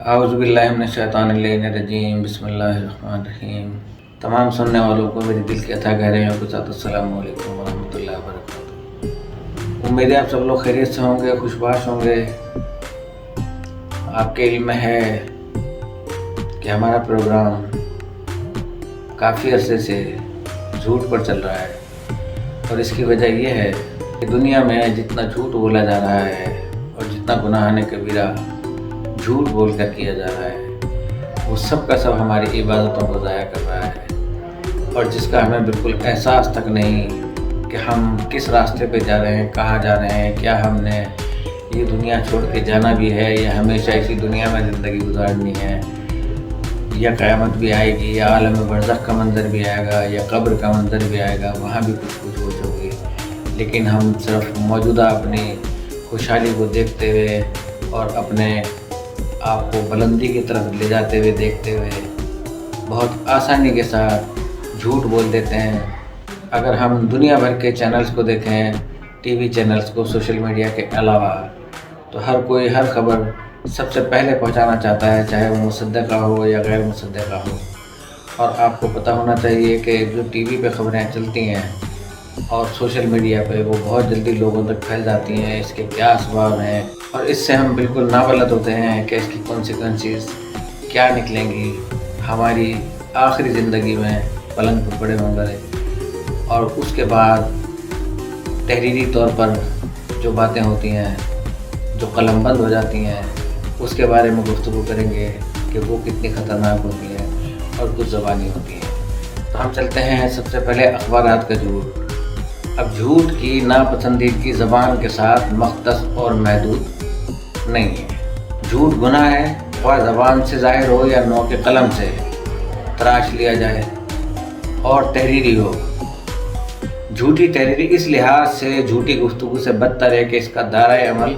اعوذ باللہ من الشیطان الرجیم، بسم اللہ الرحمن الرحیم۔ تمام سننے والوں کو میری دل کی عطا گہرائیوں کے ساتھ السلام علیکم ورحمۃ اللہ وبرکاتہ۔ امید ہے آپ سب لوگ خیریت سے ہوں گے، خوشباش ہوں گے۔ آپ کے علم میں ہے کہ ہمارا پروگرام کافی عرصے سے جھوٹ پر چل رہا ہے، اور اس کی وجہ یہ ہے کہ دنیا میں جتنا جھوٹ بولا جا رہا ہے اور جتنا گناہ کبیرہ جھوٹ بول کر کیا جا رہا ہے، وہ سب کا سب ہماری عبادتوں کو ضائع کر رہا ہے، اور جس کا ہمیں بالکل احساس تک نہیں کہ ہم کس راستے پہ جا رہے ہیں، کہاں جا رہے ہیں، کیا ہم نے یہ دنیا چھوڑ کے جانا بھی ہے یا ہمیشہ اسی دنیا میں زندگی گزارنی ہے، یا قیامت بھی آئے گی، یا عالم برزخ کا منظر بھی آئے گا، یا قبر کا منظر بھی آئے گا، وہاں بھی کچھ ہوگی۔ لیکن ہم صرف موجودہ اپنی خوشحالی کو دیکھتے ہوئے اور اپنے آپ کو بلندی کی طرف لے جاتے ہوئے دیکھتے ہوئے بہت آسانی کے ساتھ جھوٹ بول دیتے ہیں۔ اگر ہم دنیا بھر کے چینلز کو دیکھیں، ٹی وی چینلز کو، سوشل میڈیا کے علاوہ، تو ہر کوئی ہر خبر سب سے پہلے پہنچانا چاہتا ہے، چاہے وہ مصدقہ ہو یا غیر مصدقہ ہو۔ اور آپ کو پتہ ہونا چاہیے کہ جو ٹی وی پہ خبریں چلتی ہیں اور سوشل میڈیا پہ، وہ بہت جلدی لوگوں تک پھیل جاتی ہیں۔ اس کے کیا اسباب ہیں، اور اس سے ہم بالکل نابلد ہوتے ہیں کہ اس کی کانسیکوینسز کیا نکلیں گی ہماری آخری زندگی میں پلنگ پر پڑے ہوئے۔ اور اس کے بعد تحریری طور پر جو باتیں ہوتی ہیں، جو قلم بند ہو جاتی ہیں، اس کے بارے میں گفتگو کریں گے کہ وہ کتنی خطرناک ہوتی ہیں اور کچھ زبانی ہوتی ہیں۔ تو ہم چلتے ہیں سب سے پہلے اخبارات کا جھوٹ۔ اب جھوٹ کی ناپسندیدگی زبان کے ساتھ مختص اور محدود نہیں ہے۔ جھوٹ گناہ ہے، خواہ زبان سے ظاہر ہو یا نو کے قلم سے تراش لیا جائے، اور تحریری ہو۔ جھوٹی تحریری اس لحاظ سے جھوٹی گفتگو سے بدتر ہے کہ اس کا دائرۂ عمل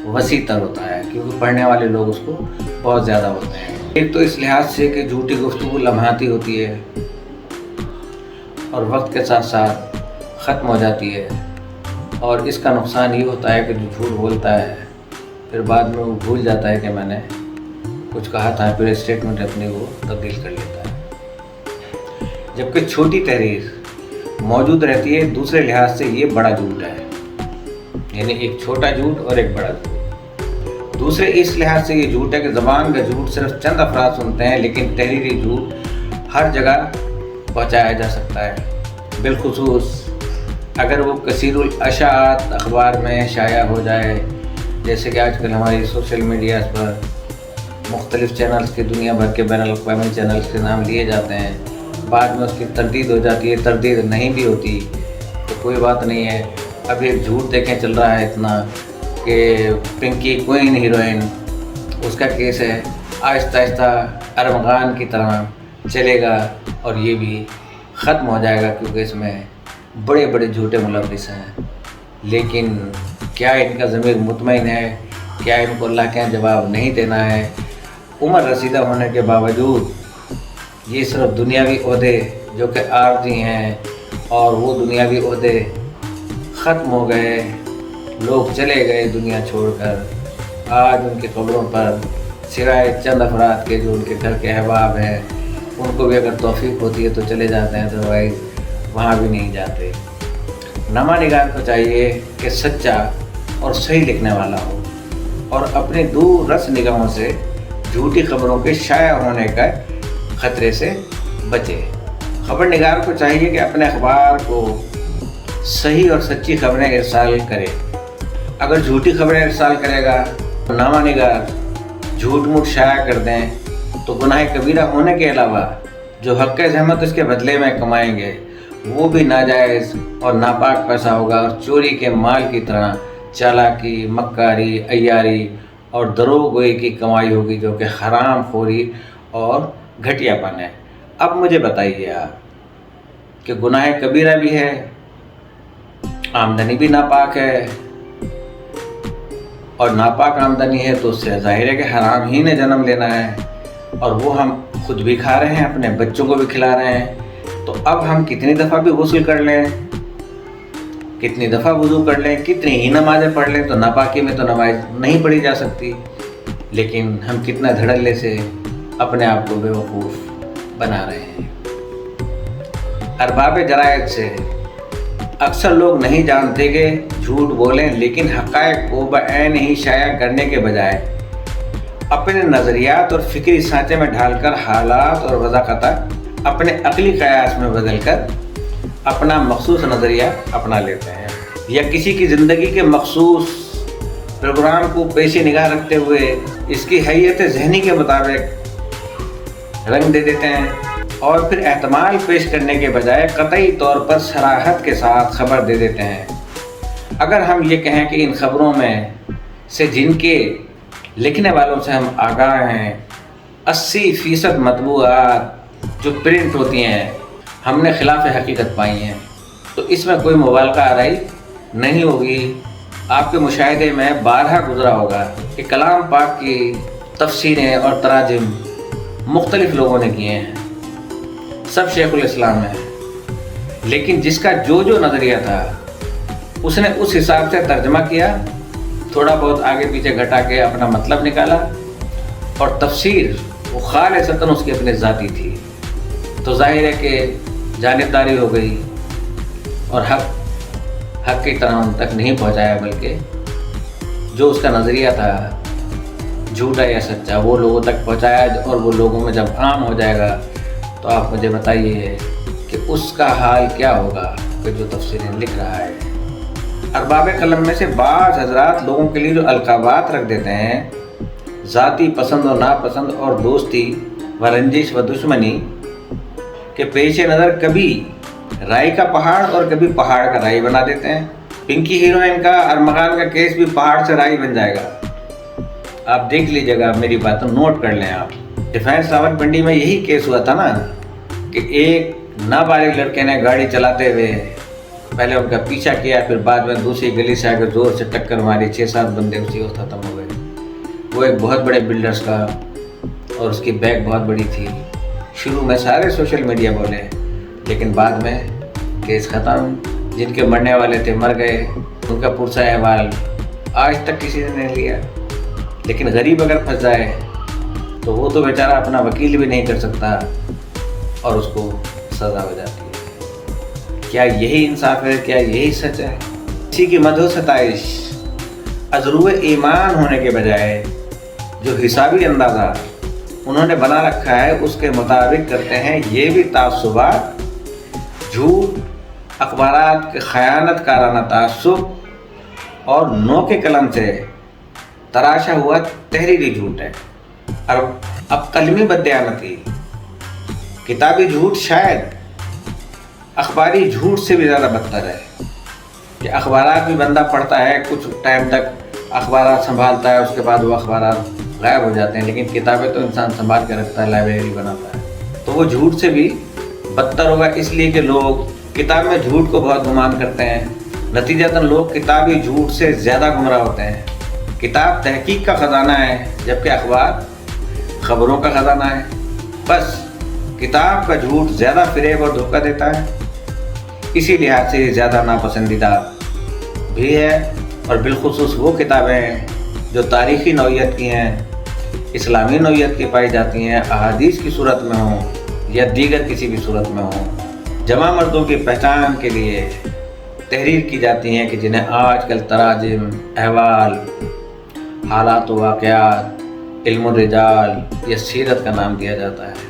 وسیع تر ہوتا ہے، کیونکہ پڑھنے والے لوگ اس کو بہت زیادہ ہوتے ہیں۔ ایک تو اس لحاظ سے کہ جھوٹی گفتگو لمحاتی ہوتی ہے اور وقت کے ساتھ ساتھ ختم ہو جاتی ہے، اور اس کا نقصان یہ ہوتا ہے کہ جو جھوٹ بولتا ہے پھر بعد میں وہ بھول جاتا ہے کہ میں نے کچھ کہا تھا، پھر اسٹیٹمنٹ اپنی وہ تبدیل کر لیتا ہے۔ جبکہ چھوٹی تحریر موجود رہتی ہے، دوسرے لحاظ سے یہ بڑا جھوٹ ہے، یعنی ایک چھوٹا جھوٹ اور ایک بڑا جھوٹ۔ دوسرے اس لحاظ سے یہ جھوٹ ہے کہ زبان کا جھوٹ صرف چند افراد سنتے ہیں، لیکن تحریری جھوٹ ہر جگہ پہنچایا جا سکتا ہے، بالخصوص اگر وہ کثیر الاشاعت اخبار میں شائع ہو جائے، جیسے کہ آج کل ہماری سوشل میڈیاز پر مختلف چینلز کے، دنیا بھر کے بین الاقوامی چینلز کے نام لیے جاتے ہیں، بعد میں اس کی تردید ہو جاتی ہے، تردید نہیں بھی ہوتی تو کوئی بات نہیں ہے۔ اب ایک جھوٹ دیکھیں چل رہا ہے اتنا کہ پنکی کوئن ہیروئن، اس کا کیس ہے، آہستہ آہستہ ارمغان کی طرح چلے گا اور یہ بھی ختم ہو جائے گا، کیونکہ اس میں بڑے بڑے جھوٹے ملوث ہیں۔ لیکن کیا ان کا ضمیر مطمئن ہے؟ کیا ان کو اللہ کے یہاں جواب نہیں دینا ہے؟ عمر رسیدہ ہونے کے باوجود یہ صرف دنیاوی عہدے جو کہ عارضی ہیں، اور وہ دنیاوی عہدے ختم ہو گئے، لوگ چلے گئے دنیا چھوڑ کر۔ آج ان کی قبروں پر سوائے چند افراد کے جو ان کے گھر کے احباب ہیں، ان کو بھی اگر توفیق ہوتی ہے تو چلے جاتے ہیں، ادروائز وہاں بھی نہیں جاتے۔ نامہ نگار کو چاہیے کہ سچا اور صحیح لکھنے والا ہو، اور اپنی دور رس نگاہوں سے جھوٹی خبروں کے شائع ہونے کا خطرے سے بچے۔ خبر نگار کو چاہیے کہ اپنے اخبار کو صحیح اور سچی خبریں ارسال کرے۔ اگر جھوٹی خبریں ارسال کرے گا تو نامہ نگار جھوٹ موٹ شائع کر دیں تو گناہ کبیرہ ہونے کے علاوہ جو حق زحمت اس کے بدلے میں کمائیں گے وہ بھی ناجائز اور ناپاک پیسہ ہوگا، اور چوری کے مال کی طرح چالاکی، مکاری، عیاری اور دروغ گوئی کی کمائی ہوگی، جو کہ حرام خوری اور گھٹیا پن ہے۔ اب مجھے بتائیے آپ کہ گناہ کبیرہ بھی ہے، آمدنی بھی ناپاک ہے، اور ناپاک آمدنی ہے تو اس سے ظاہر ہے کہ حرام ہی نے جنم لینا ہے، اور وہ ہم خود بھی کھا رہے ہیں، اپنے بچوں کو بھی کھلا رہے ہیں۔ تو اب ہم کتنی دفعہ بھی غسل کر لیں، کتنی دفعہ وضو کر لیں، کتنی ہی نمازیں پڑھ لیں، تو ناپاکی میں تو نماز نہیں پڑھی جا سکتی۔ لیکن ہم کتنا دھڑلے سے اپنے آپ کو بیوقوف بنا رہے ہیں۔ ارباب جرائد سے اکثر لوگ نہیں جانتے کہ جھوٹ بولیں، لیکن حقائق کو بعین ہی شائع کرنے کے بجائے اپنے نظریات اور فکری سانچے میں ڈھال کر حالات اور وضاحت اپنے عقلی قیاس میں بدل کر اپنا مخصوص نظریہ اپنا لیتے ہیں، یا کسی کی زندگی کے مخصوص پروگرام کو پیش نگاہ رکھتے ہوئے اس کی حیثیت ذہنی کے مطابق رنگ دے دیتے ہیں، اور پھر احتمال پیش کرنے کے بجائے قطعی طور پر صراحت کے ساتھ خبر دے دیتے ہیں۔ اگر ہم یہ کہیں کہ ان خبروں میں سے جن کے لکھنے والوں سے ہم آگاہ ہیں 80% مطبوعات جو پرنٹ ہوتی ہیں ہم نے خلاف حقیقت پائی ہیں، تو اس میں کوئی مبالغہ آرائی نہیں ہوگی۔ آپ کے مشاہدے میں بارہا گزرا ہوگا کہ کلام پاک کی تفسیریں اور تراجم مختلف لوگوں نے کیے ہیں، سب شیخ الاسلام ہیں، لیکن جس کا جو نظریہ تھا اس نے اس حساب سے ترجمہ کیا، تھوڑا بہت آگے پیچھے گھٹا کے اپنا مطلب نکالا، اور تفسیر وہ خالصتاً اس کی اپنے ذاتی تھی، تو ظاہر ہے کہ جانبداری ہو گئی اور حق کی طرح ان تک نہیں پہنچایا، بلکہ جو اس کا نظریہ تھا جھوٹا یا سچا وہ لوگوں تک پہنچایا، اور وہ لوگوں میں جب عام ہو جائے گا تو آپ مجھے بتائیے کہ اس کا حال کیا ہوگا کہ جو تفسیریں لکھ رہا ہے۔ ارباب قلم میں سے بعض حضرات لوگوں کے لیے جو القابات رکھ دیتے ہیں، ذاتی پسند و ناپسند اور دوستی و رنجش و دشمنی کے پیش نظر کبھی رائی کا پہاڑ اور کبھی پہاڑ کا رائی بنا دیتے ہیں۔ پنکی ہیروئن کا ارمغان کا کیس بھی پہاڑ سے رائی بن جائے گا، آپ دیکھ لیجیے گا، میری باتوں نوٹ کر لیں آپ۔ ڈیفینس راولپنڈی میں یہی کیس ہوا تھا نا کہ ایک نابالغ لڑکے نے گاڑی چلاتے ہوئے پہلے ان کا پیچھا کیا، پھر بعد میں دوسری گلی سے آگے زور سے ٹکر ماری، 6-7 بندے اسی وقت ختم ہو گئے۔ وہ ایک بہت بڑے بلڈرز کا، اور اس کی بیگ بہت بڑی تھی۔ شروع میں سارے سوشل میڈیا بولے، لیکن بعد میں کیس ختم، جن کے مرنے والے تھے مر گئے، ان کا پرسہ احوال آج تک کسی نے نہیں لیا۔ لیکن غریب اگر پھنس جائے تو وہ تو بیچارہ اپنا وکیل بھی نہیں کر سکتا، اور اس کو سزا ہو جاتی ہے۔ کیا یہی انصاف ہے؟ کیا یہی سچ ہے؟ کسی کی مدح و ستائش ازرو ایمان ہونے کے بجائے جو حسابی اندازہ انہوں نے بنا رکھا ہے اس کے مطابق کرتے ہیں، یہ بھی تعصبات، جھوٹ، اخبارات کے خیانت کارانہ تعصب اور نو کے قلم سے تراشا ہوا تحریری جھوٹ ہے۔ اب قلمی بددیانتی، کتابی جھوٹ شاید اخباری جھوٹ سے بھی زیادہ بدتر ہے، کہ اخبارات بھی بندہ پڑھتا ہے، کچھ ٹائم تک اخبارات سنبھالتا ہے، اس کے بعد وہ اخبارات غائب ہو جاتے ہیں، لیکن کتابیں تو انسان سنبھال کے رکھتا ہے، لائبریری بناتا ہے، تو وہ جھوٹ سے بھی بدتر ہوگا، اس لیے کہ لوگ کتاب میں جھوٹ کو بہت گمان کرتے ہیں، نتیجتاً لوگ کتابی جھوٹ سے زیادہ گمراہ ہوتے ہیں۔ کتاب تحقیق کا خزانہ ہے، جبکہ اخبار خبروں کا خزانہ ہے۔ بس کتاب کا جھوٹ زیادہ فریب اور دھوکہ دیتا ہے، اسی لحاظ سے یہ زیادہ ناپسندیدہ بھی ہے، اور بالخصوص وہ کتابیں جو تاریخی نوعیت کی ہیں، اسلامی نوعیت کی پائی جاتی ہیں، احادیث کی صورت میں ہوں یا دیگر کسی بھی صورت میں ہوں، جمع مردوں کی پہچان کے لیے تحریر کی جاتی ہیں، کہ جنہیں آج کل تراجم، احوال، حالات و واقعات، علم الرجال یا سیرت کا نام دیا جاتا ہے۔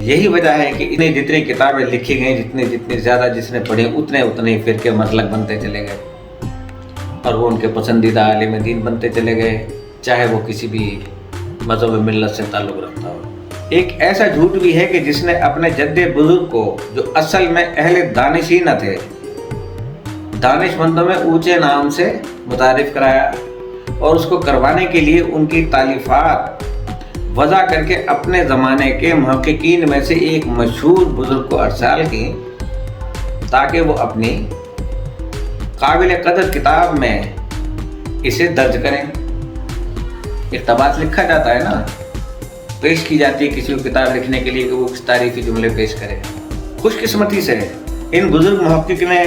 یہی وجہ ہے کہ انہیں جتنی کتابیں لکھی گئیں، جتنی زیادہ جس نے پڑھی، اتنے ہی فرقے مسلک بنتے چلے گئے، اور وہ ان کے پسندیدہ عالم دین بنتے چلے گئے، چاہے وہ کسی بھی مذہب ملت سے تعلق رکھتا ہو۔ ایک ایسا جھوٹ بھی ہے کہ جس نے اپنے جد بزرگ کو، جو اصل میں اہل دانش ہی نہ تھے، دانش مندوں میں اونچے نام سے متعارف کرایا، اور اس کو کروانے کے لیے ان کی تالیفات وضع کر کے اپنے زمانے کے محققین میں سے ایک مشہور بزرگ کو ارسال کی، تاکہ وہ اپنی قابل قدر کتاب میں اسے درج کریں۔ اقتباس لکھا جاتا ہے نا، پیش کی جاتی ہے کسی کو کتاب لکھنے کے لیے کہ وہ کس تاریخی جملے پیش کرے۔ خوش قسمتی سے ان بزرگ محقق نے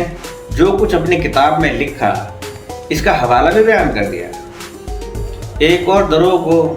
جو کچھ اپنی کتاب میں لکھا، اس کا حوالہ بھی بیان کر دیا۔ ایک اور دروغ کو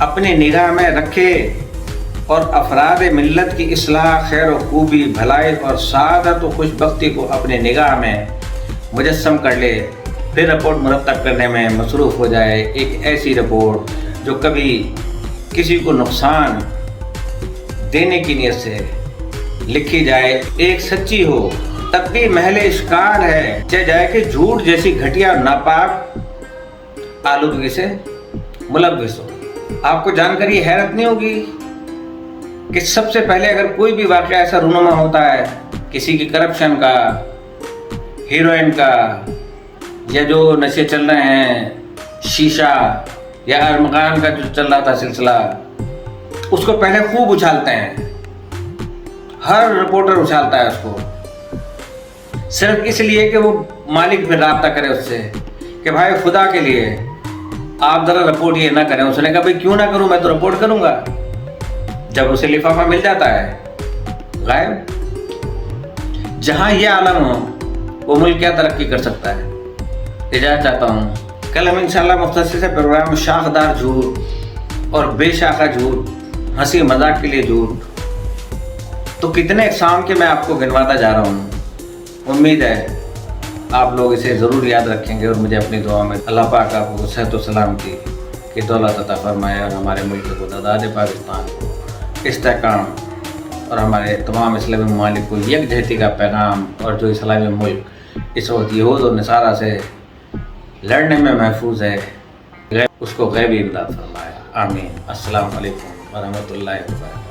اپنی نگاہ میں رکھے اور افراد ملت کی اصلاح، خیر و خوبی، بھلائی اور سعادت و خوش بختی کو اپنی نگاہ میں مجسم کر لے، پھر رپورٹ مرتب کرنے میں مصروف ہو جائے۔ ایک ایسی رپورٹ جو کبھی کسی کو نقصان دینے کی نیت سے لکھی جائے، ایک سچی ہو، تب بھی محل اشکال ہے چہ جائے کہ جھوٹ جیسی گھٹیا اور ناپاک آلودگی سے ملوث ہو۔ آپ کو جان کر یہ حیرت نہیں ہوگی کہ سب سے پہلے اگر کوئی بھی واقعہ ایسا رونما ہوتا ہے کسی کی کرپشن کا، ہیروئن کا، یا جو نشے چل رہے ہیں، شیشہ یا ارمغان کا جو چل رہا تھا سلسلہ، اس کو پہلے خوب اچھالتے ہیں، ہر رپورٹر اچھالتا ہے اس کو، صرف اس لیے کہ وہ مالک پھر رابطہ کرے اس سے کہ بھائی خدا کے لیے آپ ذرا رپورٹ یہ نہ کریں۔ اس نے کہا بھائی کیوں نہ کروں، میں تو رپورٹ کروں گا۔ جب اسے لفافہ مل جاتا ہے، غائب۔ جہاں یہ عالم ہو وہ ملک کیا ترقی کر سکتا ہے۔ اجازت چاہتا ہوں، کل ہم انشاءاللہ مختصر سے پروگرام شاخدار جھوٹ اور بے شاخہ جھوٹ، ہنسی مذاق کے لیے جھوٹ، تو کتنے اقسام کے میں آپ کو گنواتا جا رہا ہوں۔ امید ہے آپ لوگ اسے ضرور یاد رکھیں گے اور مجھے اپنی دعا میں اللہ پاک آپ کو صحت و سلامتی کی دولت عطا فرمائے اور ہمارے ملک کو، آزاد پاکستان کو استحکام اور ہمارے تمام اسلامی ممالک کو یکجہتی کا پیغام، اور جو اسلامی ملک اس وقت یہود اور نصارہ سے لڑنے میں محفوظ ہے اس کو غیبی امداد فرمائے۔ آمین۔ السلام علیکم ورحمۃ اللہ وبرکاتہ۔